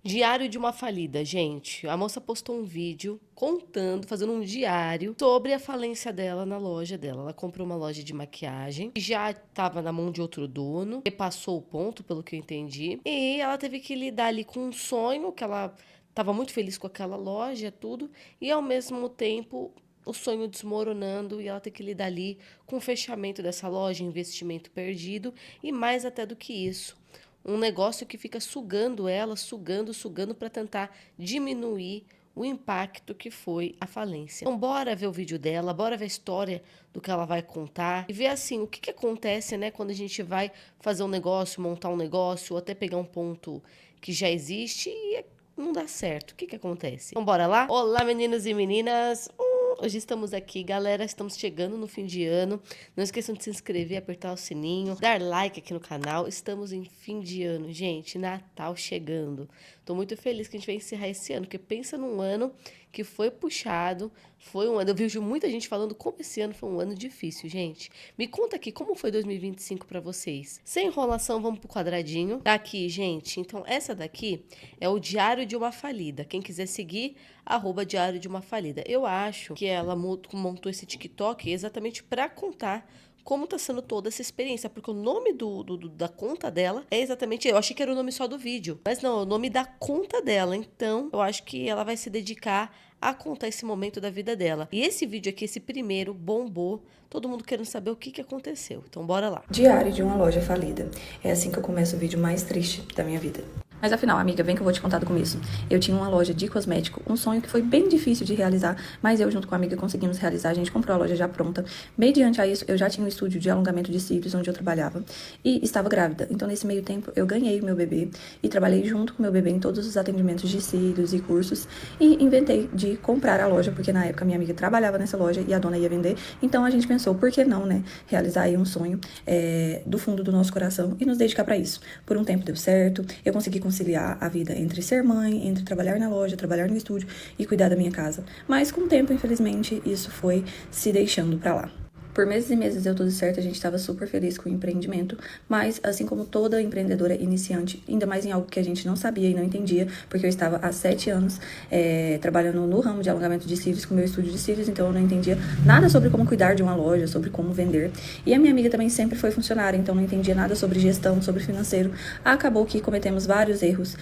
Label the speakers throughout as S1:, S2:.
S1: Diário de uma falida, gente. A moça postou um vídeo contando, fazendo um diário sobre a falência dela na loja dela. Ela comprou uma loja de maquiagem, já estava na mão de outro dono, repassou o ponto, pelo que eu entendi, e ela teve que lidar ali com um sonho que ela estava muito feliz com aquela loja, tudo, e ao mesmo tempo o sonho desmoronando e ela ter que lidar ali com o fechamento dessa loja, investimento perdido e mais até do que isso. Um negócio que fica sugando ela, sugando para tentar diminuir o impacto que foi a falência. Então, bora ver o vídeo dela, bora ver a história do que ela vai contar e ver assim o que acontece, né, quando a gente vai fazer um negócio, montar um negócio ou até pegar um ponto que já existe e não dá certo. O que acontece? Então, bora lá? Olá, meninos e meninas! Hoje estamos aqui, galera, estamos chegando no fim de ano. Não esqueçam de se inscrever, apertar o sininho, dar like aqui no canal. Estamos em fim de ano, gente, Natal chegando. Tô muito feliz que a gente vai encerrar esse ano, porque pensa num ano que foi puxado, foi um ano... Eu vejo muita gente falando como esse ano foi um ano difícil, gente. Me conta aqui, como foi 2025 pra vocês? Sem enrolação, vamos pro quadradinho. Tá aqui, gente, então essa daqui é o Diário de uma Falida. Quem quiser seguir, @Diário de uma Falida. Eu acho que ela montou esse TikTok exatamente para contar como tá sendo toda essa experiência, porque o nome da conta dela é exatamente, eu achei que era o nome só do vídeo, mas não, é o nome da conta dela, então eu acho que ela vai se dedicar a contar esse momento da vida dela. E esse vídeo aqui, esse primeiro, bombou, todo mundo querendo saber o que aconteceu, então bora lá.
S2: Diário de uma loja falida. É assim que eu começo o vídeo mais triste da minha vida. Mas afinal, amiga, vem que eu vou te contar do começo. Eu tinha uma loja de cosmético, um sonho que foi bem difícil de realizar, mas eu junto com a amiga conseguimos realizar, a gente comprou a loja já pronta. Mediante a isso, eu já tinha um estúdio de alongamento de cílios onde eu trabalhava e estava grávida. Então, nesse meio tempo, eu ganhei o meu bebê e trabalhei junto com o meu bebê em todos os atendimentos de cílios e cursos e inventei de comprar a loja, porque na época minha amiga trabalhava nessa loja e a dona ia vender. Então, a gente pensou, por que não, né, realizar aí um sonho do fundo do nosso coração e nos dedicar para isso. Por um tempo deu certo, eu consegui conciliar a vida entre ser mãe, entre trabalhar na loja, trabalhar no estúdio e cuidar da minha casa. Mas com o tempo, infelizmente, isso foi se deixando pra lá. Por meses e meses deu tudo certo, a gente estava super feliz com o empreendimento, mas assim como toda empreendedora iniciante, ainda mais em algo que a gente não sabia e não entendia, porque eu estava há 7 anos trabalhando no ramo de alongamento de cílios com o meu estúdio de cílios, então eu não entendia nada sobre como cuidar de uma loja, sobre como vender. E a minha amiga também sempre foi funcionária, então não entendia nada sobre gestão, sobre financeiro. Acabou que cometemos vários erros,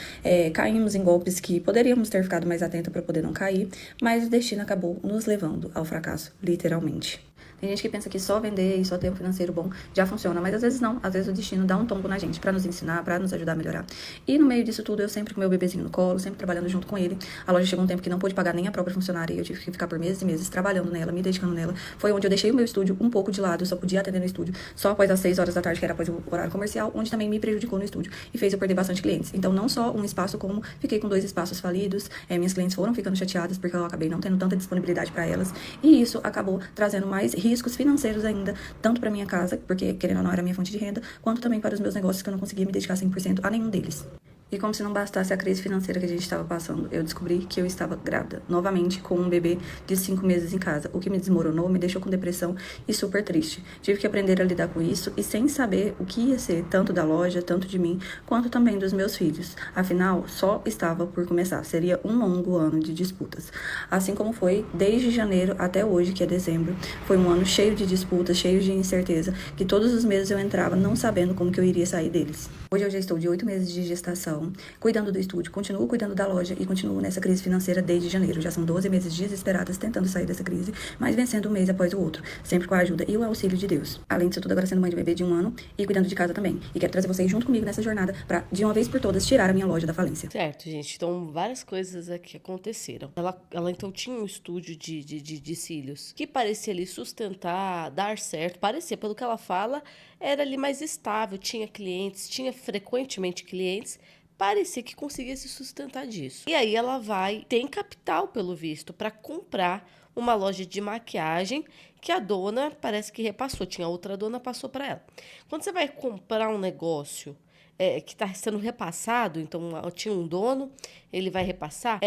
S2: caímos em golpes que poderíamos ter ficado mais atenta para poder não cair, mas o destino acabou nos levando ao fracasso, literalmente. Tem gente que pensa que só vender e só ter um financeiro bom já funciona, mas às vezes não. Às vezes o destino dá um tombo na gente pra nos ensinar, pra nos ajudar a melhorar. E no meio disso tudo, eu sempre com meu bebezinho no colo, sempre trabalhando junto com ele. A loja chegou um tempo que não pôde pagar nem a própria funcionária e eu tive que ficar por meses e meses trabalhando nela, me dedicando nela. Foi onde eu deixei o meu estúdio um pouco de lado, eu só podia atender no estúdio só após as 6 horas da tarde, que era após o horário comercial, onde também me prejudicou no estúdio e fez eu perder bastante clientes. Então não só um espaço, como fiquei com 2 espaços falidos, minhas clientes foram ficando chateadas porque eu acabei não tendo tanta disponibilidade para elas e isso acabou trazendo mais riscos financeiros ainda, tanto para minha casa, porque querendo ou não era minha fonte de renda, quanto também para os meus negócios que eu não conseguia me dedicar 100% a nenhum deles. E como se não bastasse a crise financeira que a gente estava passando, eu descobri que eu estava grávida, novamente com um bebê de 5 meses em casa, o que me desmoronou, me deixou com depressão e super triste. Tive que aprender a lidar com isso e sem saber o que ia ser, tanto da loja, tanto de mim, quanto também dos meus filhos. Afinal, só estava por começar, seria um longo ano de disputas. Assim como foi desde janeiro até hoje, que é dezembro, foi um ano cheio de disputas, cheio de incerteza, que todos os meses eu entrava não sabendo como que eu iria sair deles. Hoje eu já estou de 8 meses de gestação, cuidando do estúdio, continuo cuidando da loja e continuo nessa crise financeira desde janeiro. Já são 12 meses desesperadas tentando sair dessa crise, mas vencendo um mês após o outro, sempre com a ajuda e o auxílio de Deus. Além disso tudo, agora sendo mãe de bebê de 1 ano e cuidando de casa também. E quero trazer vocês junto comigo nessa jornada para, de uma vez por todas, tirar a minha loja da falência.
S1: Certo, gente. Então, várias coisas aqui aconteceram. Ela então tinha um estúdio de cílios que parecia ali sustentar, dar certo. Parecia, pelo que ela fala, era ali mais estável. Tinha clientes, tinha frequentemente clientes. Parecia que conseguia se sustentar disso. E aí ela tem capital, pelo visto, para comprar uma loja de maquiagem que a dona parece que repassou. Tinha outra dona, passou para ela. Quando você vai comprar um negócio que está sendo repassado, então tinha um dono, ele vai repassar.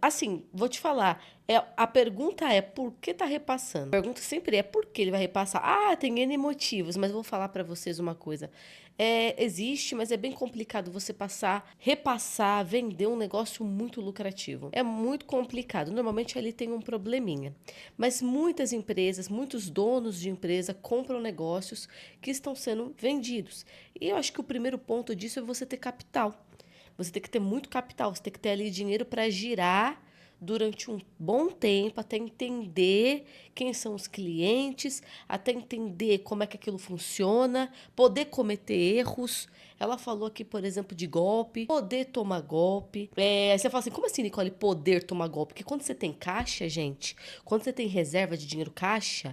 S1: Assim, vou te falar, A pergunta é por que tá repassando? A pergunta sempre é por que ele vai repassar. Ah, tem N motivos, mas eu vou falar para vocês uma coisa. Existe, mas é bem complicado você repassar, vender um negócio muito lucrativo. É muito complicado. Normalmente ele tem um probleminha. Mas muitas empresas, muitos donos de empresa compram negócios que estão sendo vendidos. E eu acho que o primeiro ponto disso é você ter capital. Você tem que ter muito capital, você tem que ter ali dinheiro para girar durante um bom tempo, até entender quem são os clientes, até entender como é que aquilo funciona, poder cometer erros. Ela falou aqui, por exemplo, de golpe, poder tomar golpe. Você fala assim, como assim, Nicole, poder tomar golpe? Porque quando você tem caixa, gente, quando você tem reserva de dinheiro caixa,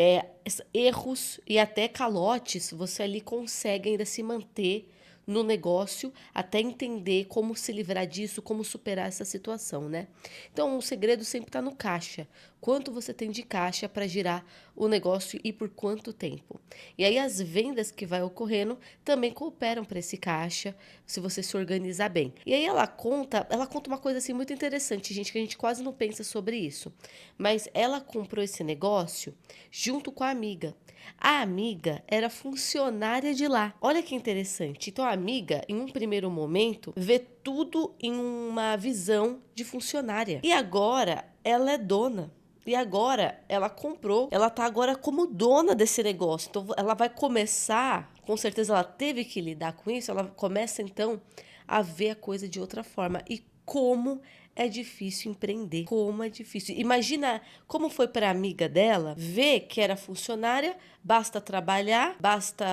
S1: erros e até calotes, você ali consegue ainda se manter no negócio até entender como se livrar disso, como superar essa situação, né? Então, o segredo sempre está no caixa. Quanto você tem de caixa para girar o negócio e por quanto tempo? E aí as vendas que vai ocorrendo também cooperam para esse caixa, se você se organizar bem. E aí ela conta uma coisa assim muito interessante, gente, que a gente quase não pensa sobre isso. Mas ela comprou esse negócio junto com a amiga. A amiga era funcionária de lá. Olha que interessante. Então, a amiga, em um primeiro momento, vê tudo em uma visão de funcionária. E agora, ela é dona. E agora, ela comprou. Ela tá agora como dona desse negócio. Então, ela vai começar, com certeza ela teve que lidar com isso, ela começa, então, a ver a coisa de outra forma. E como é difícil empreender. Como é difícil. Imagina como foi para a amiga dela ver que era funcionária, basta trabalhar, basta,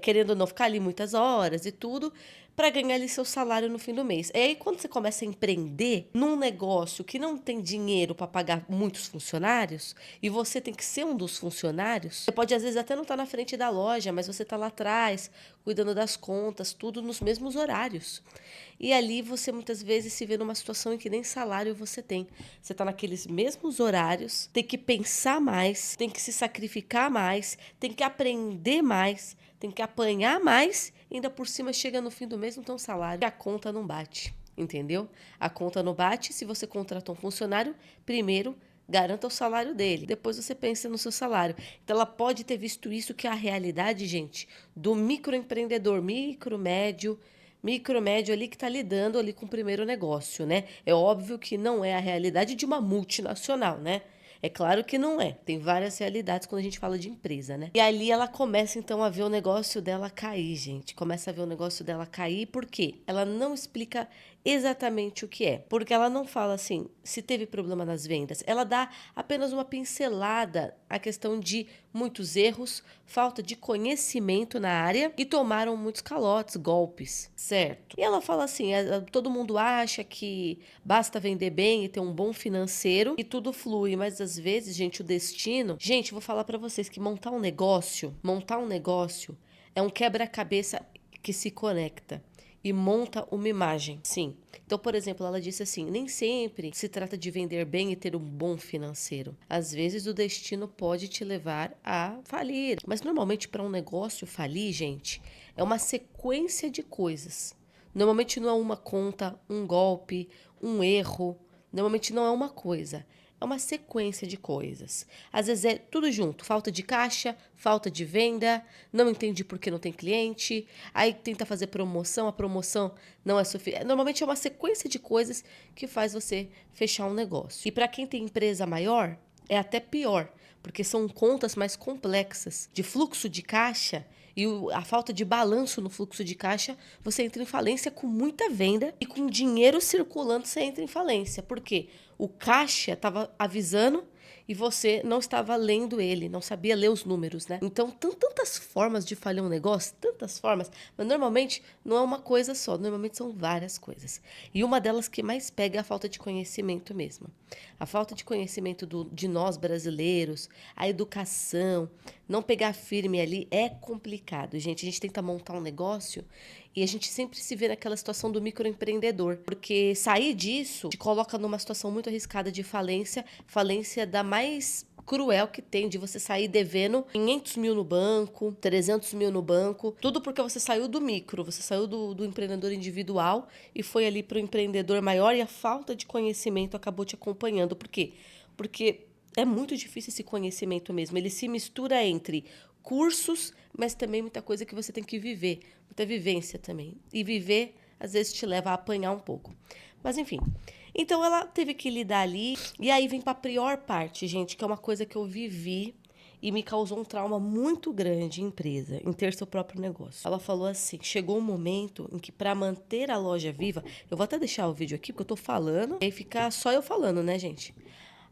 S1: querendo ou não, ficar ali muitas horas e tudo, para ganhar ali seu salário no fim do mês. E aí, quando você começa a empreender num negócio que não tem dinheiro para pagar muitos funcionários, e você tem que ser um dos funcionários, você pode às vezes até não estar na frente da loja, mas você está lá atrás, cuidando das contas, tudo nos mesmos horários. E ali você muitas vezes se vê numa situação em que nem salário você tem. Você está naqueles mesmos horários, tem que pensar mais, tem que se sacrificar mais, tem que aprender mais, tem que apanhar mais, e ainda por cima chega no fim do mês não tem um salário. E a conta não bate, entendeu? A conta não bate se você contratou um funcionário, primeiro garanta o salário dele, depois você pensa no seu salário. Então ela pode ter visto isso, que é a realidade, gente, do microempreendedor, micro, médio ali que está lidando ali com o primeiro negócio, né? É óbvio que não é a realidade de uma multinacional, né? É claro que não é. Tem várias realidades quando a gente fala de empresa, né? E ali ela começa então a ver o negócio dela cair, gente. Começa a ver o negócio dela cair, por quê? Ela não explica exatamente o que é. Porque ela não fala assim, se teve problema nas vendas. Ela dá apenas uma pincelada à questão de muitos erros, falta de conhecimento na área e tomaram muitos calotes, golpes, certo? E ela fala assim, todo mundo acha que basta vender bem e ter um bom financeiro e tudo flui, mas às vezes, gente, o destino... Gente, vou falar para vocês que montar um negócio é um quebra-cabeça que se conecta e monta uma imagem. Sim. Então, por exemplo, ela disse assim, nem sempre se trata de vender bem e ter um bom financeiro. Às vezes o destino pode te levar a falir. Mas normalmente para um negócio falir, gente, é uma sequência de coisas. Normalmente não é uma conta, um golpe, um erro. Normalmente não é uma coisa. É uma sequência de coisas. Às vezes é tudo junto. Falta de caixa, falta de venda, não entende por que não tem cliente, aí tenta fazer promoção, a promoção não é suficiente. Normalmente é uma sequência de coisas que faz você fechar um negócio. E para quem tem empresa maior, é até pior, porque são contas mais complexas. De fluxo de caixa e a falta de balanço no fluxo de caixa, você entra em falência com muita venda e com dinheiro circulando, você entra em falência. Por quê? O caixa estava avisando e você não estava lendo ele, não sabia ler os números, né? Então, tantas formas de falhar um negócio, tantas formas, mas normalmente não é uma coisa só, normalmente são várias coisas. E uma delas que mais pega é a falta de conhecimento mesmo. A falta de conhecimento de nós brasileiros, a educação, não pegar firme ali é complicado, gente. A gente tenta montar um negócio e a gente sempre se vê naquela situação do microempreendedor, porque sair disso te coloca numa situação muito arriscada de falência, falência da mais cruel que tem de você sair devendo 500 mil no banco, 300 mil no banco, tudo porque você saiu do micro, você saiu do empreendedor individual e foi ali para o empreendedor maior e a falta de conhecimento acabou te acompanhando. Por quê? Porque é muito difícil esse conhecimento mesmo. Ele se mistura entre cursos, mas também muita coisa que você tem que viver, muita vivência também. E viver, às vezes, te leva a apanhar um pouco. Mas, enfim. Então, ela teve que lidar ali. E aí vem para a pior parte, gente, que é uma coisa que eu vivi e me causou um trauma muito grande em empresa, em ter seu próprio negócio. Ela falou assim, chegou um momento em que para manter a loja viva, eu vou até deixar o vídeo aqui, porque eu tô falando, e aí fica só eu falando, né, gente?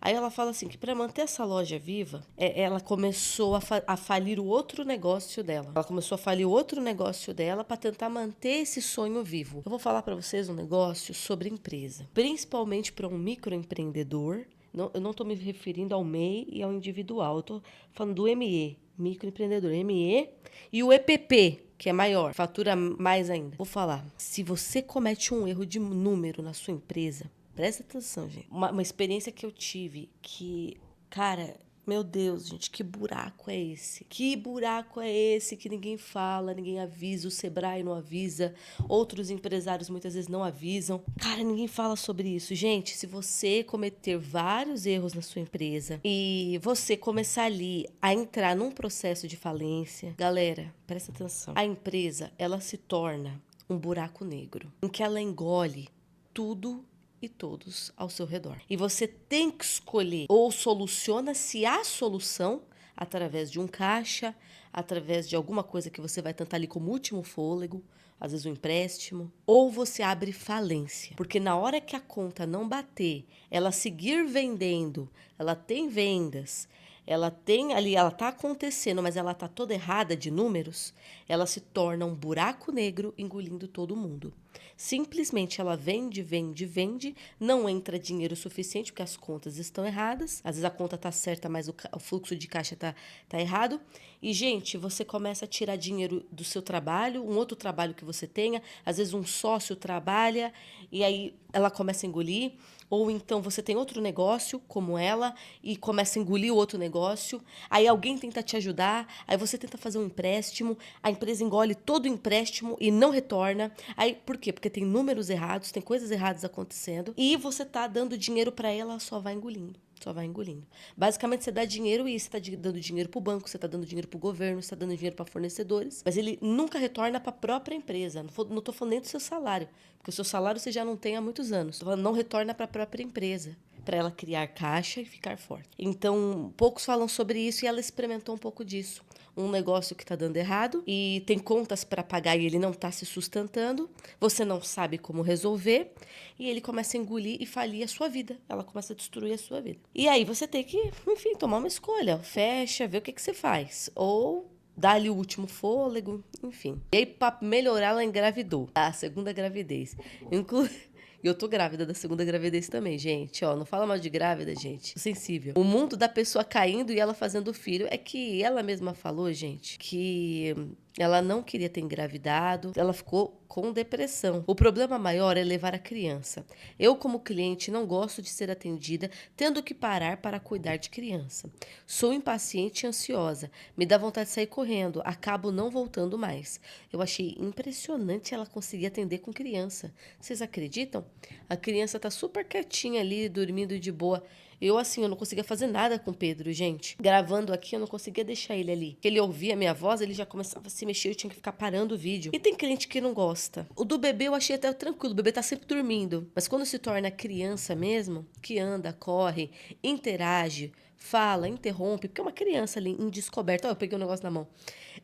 S1: Aí ela fala assim, que para manter essa loja viva, ela começou a falir o outro negócio dela. Ela começou a falir o outro negócio dela para tentar manter esse sonho vivo. Eu vou falar para vocês um negócio sobre empresa, principalmente para um microempreendedor. Não, eu não estou me referindo ao MEI e ao individual. Eu estou falando do ME, microempreendedor, ME, e o EPP, que é maior, fatura mais ainda. Vou falar, se você comete um erro de número na sua empresa, presta atenção, gente. Uma experiência que eu tive que, cara, meu Deus, gente, que buraco é esse? Que buraco é esse que ninguém fala, ninguém avisa, o Sebrae não avisa, outros empresários muitas vezes não avisam. Cara, ninguém fala sobre isso. Gente, se você cometer vários erros na sua empresa e você começar ali a entrar num processo de falência, galera, presta atenção. A empresa, ela se torna um buraco negro, em que ela engole tudo e todos ao seu redor. E você tem que escolher ou soluciona-se a solução através de um caixa, através de alguma coisa que você vai tentar ali como último fôlego, às vezes um empréstimo, ou você abre falência. Porque na hora que a conta não bater, ela seguir vendendo, ela tem vendas, ela tem ali, ela está acontecendo, mas ela está toda errada de números, ela se torna um buraco negro engolindo todo mundo. Simplesmente ela vende, vende, vende, não entra dinheiro suficiente porque as contas estão erradas. Às vezes a conta está certa, mas o fluxo de caixa tá errado. E, gente, você começa a tirar dinheiro do seu trabalho, um outro trabalho que você tenha. Às vezes um sócio trabalha e aí ela começa a engolir. Ou então você tem outro negócio, como ela, e começa a engolir o outro negócio. Aí alguém tenta te ajudar, aí você tenta fazer um empréstimo, a empresa engole todo o empréstimo e não retorna. Aí, por quê? Porque tem números errados, tem coisas erradas acontecendo. E você tá dando dinheiro para ela, ela só vai engolindo. Só vai engolindo. Basicamente, você dá dinheiro e você está dando dinheiro para o banco, você está dando dinheiro para o governo, você está dando dinheiro para fornecedores, mas ele nunca retorna para a própria empresa. Não estou falando nem do seu salário, porque o seu salário você já não tem há muitos anos. Estou falando, não retorna para a própria empresa, para ela criar caixa e ficar forte. Então, poucos falam sobre isso e ela experimentou um pouco disso. Um negócio que está dando errado e tem contas para pagar e ele não está se sustentando, você não sabe como resolver e ele começa a engolir e falir a sua vida. Ela começa a destruir a sua vida. E aí você tem que, enfim, tomar uma escolha. Fecha, vê o que você faz. Ou dá-lhe o último fôlego, enfim. E aí, para melhorar, ela engravidou. A segunda gravidez. E eu tô grávida da segunda gravidez também, gente. Ó, não fala mal de grávida, gente. Tô sensível. O mundo da pessoa caindo e ela fazendo filho é que ela mesma falou, gente, que ela não queria ter engravidado. Ela ficou com depressão. O problema maior é levar a criança. Eu, como cliente, não gosto de ser atendida tendo que parar para cuidar de criança. Sou impaciente e ansiosa. Me dá vontade de sair correndo. Acabo não voltando mais. Eu achei impressionante ela conseguir atender com criança. Vocês acreditam? A criança tá super quietinha ali, dormindo de boa. Eu, assim, eu não conseguia fazer nada com o Pedro, gente. Gravando aqui, eu não conseguia deixar ele ali. Ele ouvia a minha voz, ele já começava a se mexer, eu tinha que ficar parando o vídeo. E tem cliente que não gosta. O do bebê eu achei até tranquilo, o bebê tá sempre dormindo. Mas quando se torna criança mesmo, que anda, corre, interage, fala, interrompe, porque é uma criança ali em descoberta. Ó, eu peguei um negócio na mão.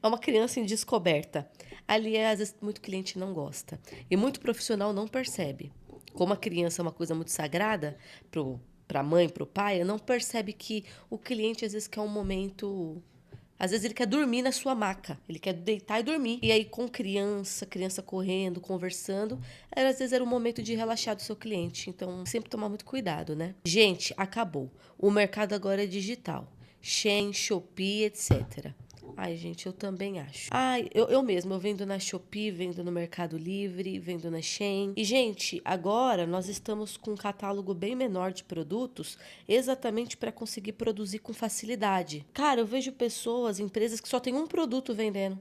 S1: É uma criança em descoberta. Ali, às vezes, muito cliente não gosta. E muito profissional não percebe. Como a criança é uma coisa muito sagrada para a mãe, para o pai, não percebe que o cliente às vezes quer um momento... Às vezes ele quer dormir na sua maca, ele quer deitar e dormir. E aí com criança correndo, conversando, às vezes era um momento de relaxar do seu cliente. Então sempre tomar muito cuidado, né? Gente, acabou. O mercado agora é digital. Shein, Shopee, etc. Ai, gente, eu também acho. Ai, eu mesmo, eu vendo na Shopee, vendo no Mercado Livre, vendo na Shein. E, gente, agora nós estamos com um catálogo bem menor de produtos, exatamente para conseguir produzir com facilidade. Cara, eu vejo pessoas, empresas que só tem um produto vendendo.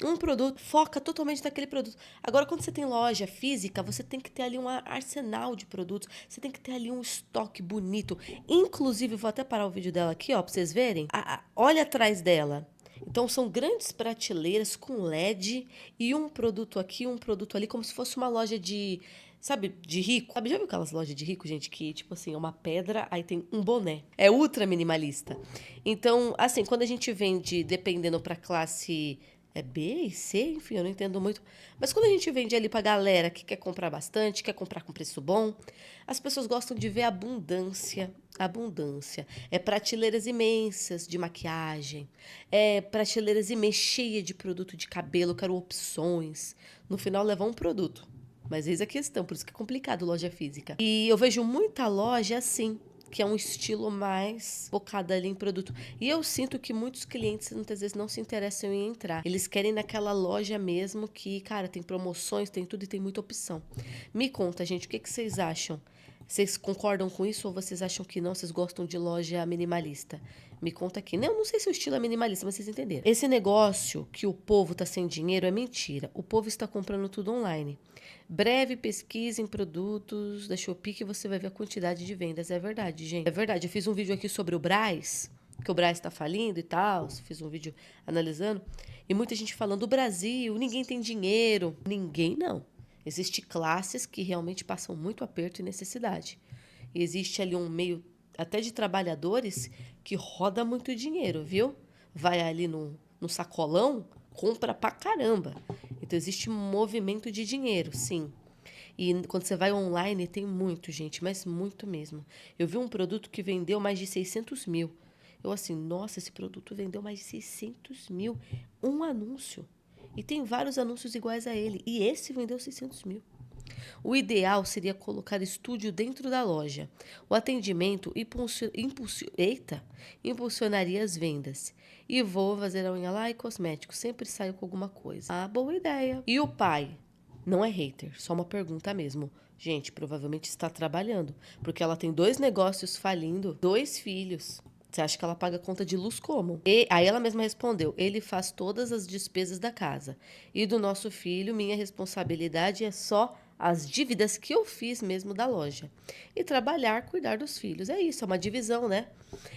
S1: Um produto, foca totalmente naquele produto. Agora, quando você tem loja física, você tem que ter ali um arsenal de produtos. Você tem que ter ali um estoque bonito. Inclusive, vou até parar o vídeo dela aqui, ó, pra vocês verem. Olha atrás dela. Então, são grandes prateleiras com LED e um produto aqui, um produto ali, como se fosse uma loja de, sabe, de rico. Sabe, já viu aquelas lojas de rico, gente, que, tipo assim, é uma pedra, aí tem um boné. É ultra minimalista. Então, assim, quando a gente vende, dependendo pra classe B e C, enfim, eu não entendo muito. Mas quando a gente vende ali pra galera que quer comprar bastante, quer comprar com preço bom, as pessoas gostam de ver abundância. Abundância. É prateleiras imensas de maquiagem. É prateleiras imensas, cheias de produto de cabelo, quero opções. No final, levar um produto. Mas eis a questão, por isso que é complicado loja física. E eu vejo muita loja assim, que é um estilo mais focado ali em produto. E eu sinto que muitos clientes muitas vezes não se interessam em entrar. Eles querem naquela loja mesmo que, cara, tem promoções, tem tudo e tem muita opção. Me conta, gente, o que vocês acham? Vocês concordam com isso ou vocês acham que não? Vocês gostam de loja minimalista? Me conta aqui. Não sei se o estilo é minimalista, mas vocês entenderam. Esse negócio que o povo tá sem dinheiro é mentira. O povo está comprando tudo online. Breve pesquisa em produtos da Shopee que você vai ver a quantidade de vendas. É verdade, gente. É verdade. Eu fiz um vídeo aqui sobre o Brás, que o Brás tá falindo e tal. Fiz um vídeo analisando. E muita gente falando, o Brasil, ninguém tem dinheiro. Ninguém não. Existem classes que realmente passam muito aperto e necessidade. E existe ali um meio até de trabalhadores que roda muito dinheiro, viu? Vai ali no sacolão, compra pra caramba. Então existe um movimento de dinheiro, sim. E quando você vai online, tem muito, gente, mas muito mesmo. Eu vi um produto que vendeu mais de 600 mil. Eu assim, nossa, esse produto vendeu mais de 600 mil. Um anúncio. E tem vários anúncios iguais a ele. E esse vendeu 600 mil. O ideal seria colocar estúdio dentro da loja. O atendimento impulsionaria as vendas. E vou fazer a unha lá e cosmético. Sempre saio com alguma coisa. Ah, boa ideia. E o pai? Não é hater, só uma pergunta mesmo. Gente, provavelmente está trabalhando. Porque ela tem 2 negócios falindo, 2 filhos. Você acha que ela paga conta de luz como? E aí ela mesma respondeu: ele faz todas as despesas da casa. E do nosso filho, minha responsabilidade é só as dívidas que eu fiz mesmo da loja. E trabalhar, cuidar dos filhos. É isso, é uma divisão, né?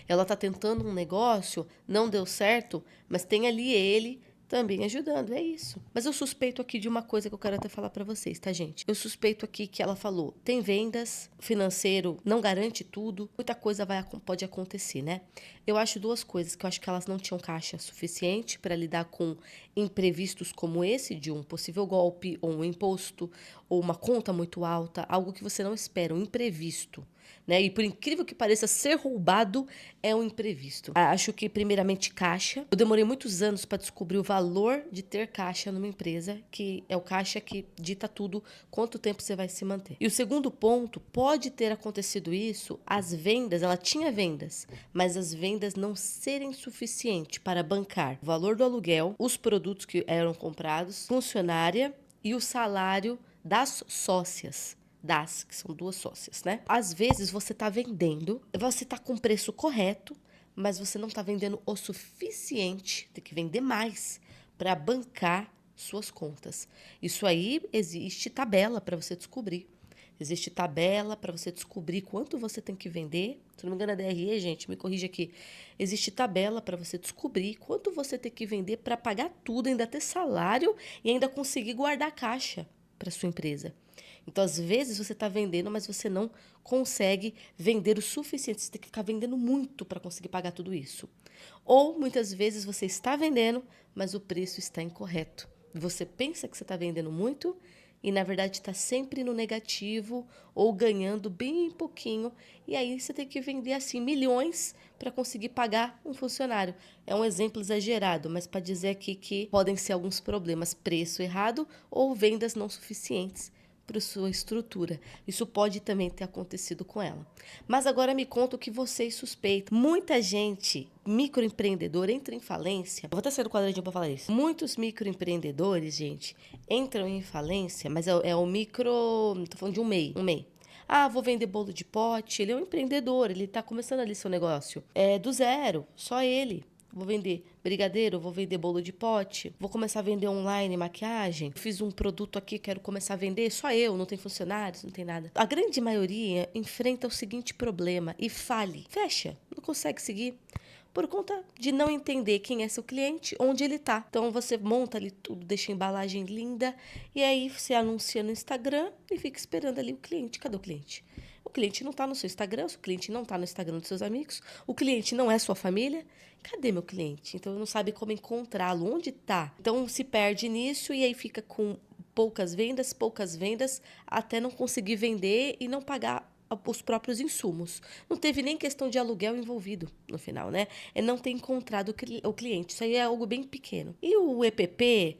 S1: Ela tá tentando um negócio, não deu certo, mas tem ali ele também ajudando, é isso. Mas eu suspeito aqui de uma coisa que eu quero até falar pra vocês, tá, gente? Eu suspeito aqui que ela falou, tem vendas, financeiro não garante tudo, muita coisa pode acontecer, né? Eu acho 2 coisas, que eu acho que elas não tinham caixa suficiente para lidar com imprevistos como esse, de um possível golpe, ou um imposto, ou uma conta muito alta, algo que você não espera, um imprevisto. Né? E por incrível que pareça, ser roubado é um imprevisto. Acho que, primeiramente, caixa. Eu demorei muitos anos para descobrir o valor de ter caixa numa empresa, que é o caixa que dita tudo, quanto tempo você vai se manter. E o segundo ponto, pode ter acontecido isso, as vendas, ela tinha vendas, mas as vendas não serem suficientes para bancar o valor do aluguel, os produtos que eram comprados, funcionária e o salário das sócias. Que são 2 sócias, né? Às vezes você tá vendendo, você tá com o preço correto, mas você não tá vendendo o suficiente, tem que vender mais para bancar suas contas. Isso aí existe tabela para você descobrir. Existe tabela para você descobrir quanto você tem que vender. Se não me engano, é DRE, gente, me corrija aqui. Existe tabela para você descobrir quanto você tem que vender para pagar tudo, ainda ter salário e ainda conseguir guardar caixa para sua empresa. Então, às vezes, você está vendendo, mas você não consegue vender o suficiente. Você tem que ficar vendendo muito para conseguir pagar tudo isso. Ou, muitas vezes, você está vendendo, mas o preço está incorreto. Você pensa que você está vendendo muito e, na verdade, está sempre no negativo ou ganhando bem pouquinho. E aí, você tem que vender, assim, milhões para conseguir pagar um funcionário. É um exemplo exagerado, mas para dizer aqui que podem ser alguns problemas. Preço errado ou vendas não suficientes para sua estrutura. Isso pode também ter acontecido com ela. Mas agora me conta o que vocês suspeitam. Muita gente, microempreendedor, entra em falência. Eu vou até sair do quadradinho para falar isso. Muitos microempreendedores, gente, entram em falência, mas é o micro... Tô falando de um MEI. Ah, vou vender bolo de pote. Ele é um empreendedor, ele está começando ali seu negócio. É do zero, só ele. Vou vender brigadeiro, vou vender bolo de pote, vou começar a vender online maquiagem. Fiz um produto aqui, quero começar a vender, só eu, não tem funcionários, não tem nada. A grande maioria enfrenta o seguinte problema e fecha, não consegue seguir. Por conta de não entender quem é seu cliente, onde ele está. Então, você monta ali tudo, deixa a embalagem linda, e aí você anuncia no Instagram e fica esperando ali o cliente. Cadê o cliente? O cliente não está no seu Instagram, o cliente não está no Instagram dos seus amigos, o cliente não é sua família. Cadê meu cliente? Então, não sabe como encontrá-lo, onde está. Então, se perde nisso e aí fica com poucas vendas, até não conseguir vender e não pagar os próprios insumos. Não teve nem questão de aluguel envolvido no final, né? É não ter encontrado o cliente. Isso aí é algo bem pequeno. E o EPP,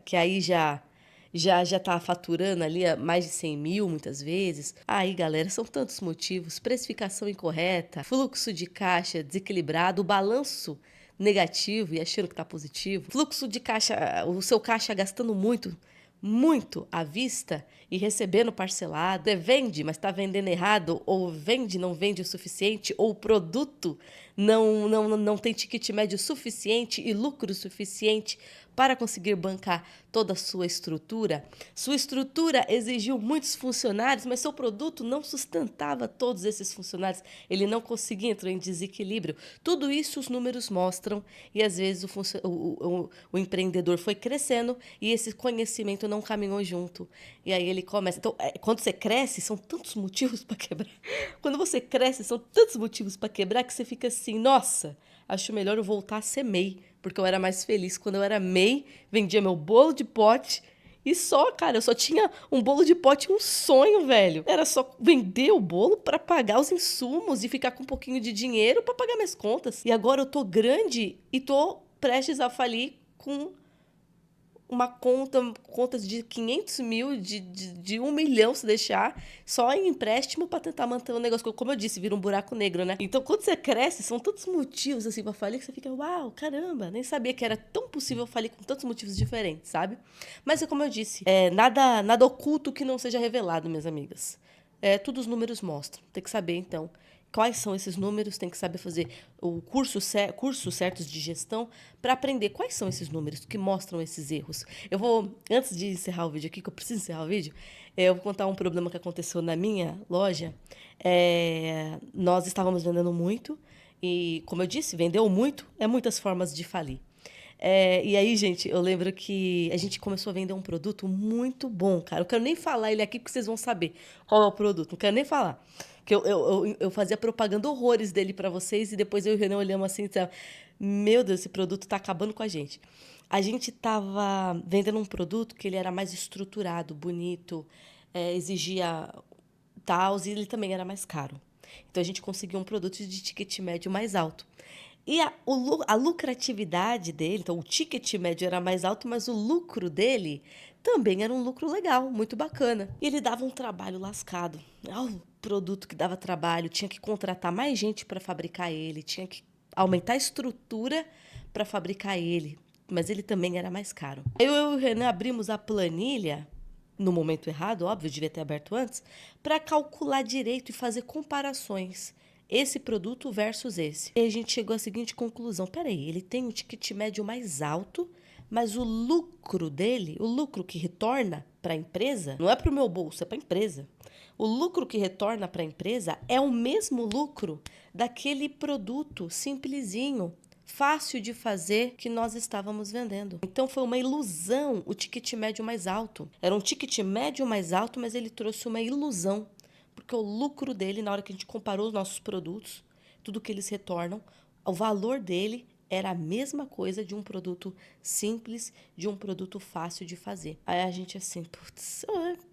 S1: que aí já tá faturando ali a mais de 100 mil muitas vezes. Aí, galera, são tantos motivos. Precificação incorreta, fluxo de caixa desequilibrado, o balanço negativo e achando que tá positivo. Fluxo de caixa, o seu caixa gastando muito à vista e recebendo parcelado. Vende, mas está vendendo errado, ou vende, não vende o suficiente, ou o produto não tem ticket médio suficiente e lucro suficiente para conseguir bancar toda a sua estrutura. Sua estrutura exigiu muitos funcionários, mas seu produto não sustentava todos esses funcionários. Ele não conseguia entrar em desequilíbrio. Tudo isso os números mostram e, às vezes, o empreendedor foi crescendo e esse conhecimento não caminhou junto. E aí ele começa... Então, quando você cresce, são tantos motivos para quebrar. Quando você cresce, são tantos motivos para quebrar que você fica assim, nossa, acho melhor eu voltar a ser MEI, porque eu era mais feliz quando eu era MEI, vendia meu bolo de pote e só, cara, eu só tinha um bolo de pote, um sonho, velho. Era só vender o bolo para pagar os insumos e ficar com um pouquinho de dinheiro para pagar minhas contas. E agora eu tô grande e tô prestes a falir com uma conta de 500 mil, de 1 milhão, se deixar, só em empréstimo para tentar manter o negócio. Como eu disse, vira um buraco negro, né? Então, quando você cresce, são tantos motivos, assim, para falir, que você fica, uau, caramba, nem sabia que era tão possível falir com tantos motivos diferentes, sabe? Mas, como eu disse, nada oculto que não seja revelado, minhas amigas. Tudo os números mostram. Tem que saber, então, quais são esses números, tem que saber fazer cursos certos de gestão para aprender quais são esses números que mostram esses erros. Eu vou, antes de encerrar o vídeo aqui, que eu preciso encerrar o vídeo, eu vou contar um problema que aconteceu na minha loja. Nós estávamos vendendo muito e, como eu disse, vendeu muito, muitas formas de falir. E aí, gente, eu lembro que a gente começou a vender um produto muito bom, cara. Eu quero nem falar ele aqui porque vocês vão saber qual é o produto. Não quero nem falar. Que eu fazia propaganda horrores dele para vocês e depois eu e o Renan olhamos assim e dissemos, meu Deus, esse produto tá acabando com a gente. A gente tava vendendo um produto que ele era mais estruturado, bonito, exigia tal, e ele também era mais caro. Então, a gente conseguiu um produto de ticket médio mais alto. E a lucratividade dele, então o ticket médio era mais alto, mas o lucro dele também era um lucro legal, muito bacana. E ele dava um trabalho lascado. Um produto que dava trabalho, tinha que contratar mais gente para fabricar ele, tinha que aumentar a estrutura para fabricar ele, mas ele também era mais caro. Eu e o Renan abrimos a planilha, no momento errado, óbvio, eu devia ter aberto antes, para calcular direito e fazer comparações. Esse produto versus esse. E a gente chegou à seguinte conclusão. Peraí, ele tem um ticket médio mais alto, mas o lucro dele, o lucro que retorna para a empresa, não é para o meu bolso, é para a empresa. O lucro que retorna para a empresa é o mesmo lucro daquele produto simplesinho, fácil de fazer que nós estávamos vendendo. Então foi uma ilusão o ticket médio mais alto. Era um ticket médio mais alto, mas ele trouxe uma ilusão. Porque o lucro dele, na hora que a gente comparou os nossos produtos, tudo que eles retornam, o valor dele era a mesma coisa de um produto simples, de um produto fácil de fazer. Aí a gente assim, putz,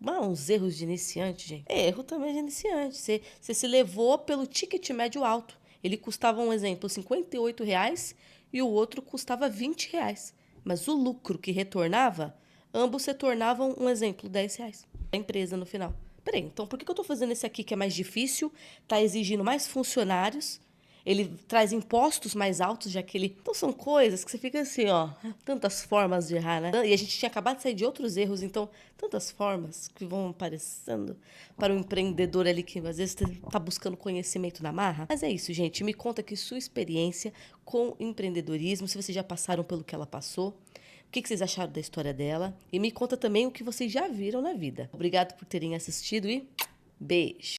S1: uns erros de iniciante, gente. Erro também de iniciante. Você se levou pelo ticket médio alto. Ele custava, um exemplo, R$58 e o outro custava R$20. Mas o lucro que retornava ambos se tornavam um exemplo, R$ 10 a empresa no final. Peraí, então por que eu estou fazendo esse aqui que é mais difícil, está exigindo mais funcionários, ele traz impostos mais altos, já que ele... Então são coisas que você fica assim, ó, tantas formas de errar, né? E a gente tinha acabado de sair de outros erros, então tantas formas que vão aparecendo para o empreendedor ali que às vezes está buscando conhecimento na marra. Mas é isso, gente, me conta aqui sua experiência com empreendedorismo, se vocês já passaram pelo que ela passou. O que vocês acharam da história dela? E me conta também o que vocês já viram na vida. Obrigado por terem assistido e beijo!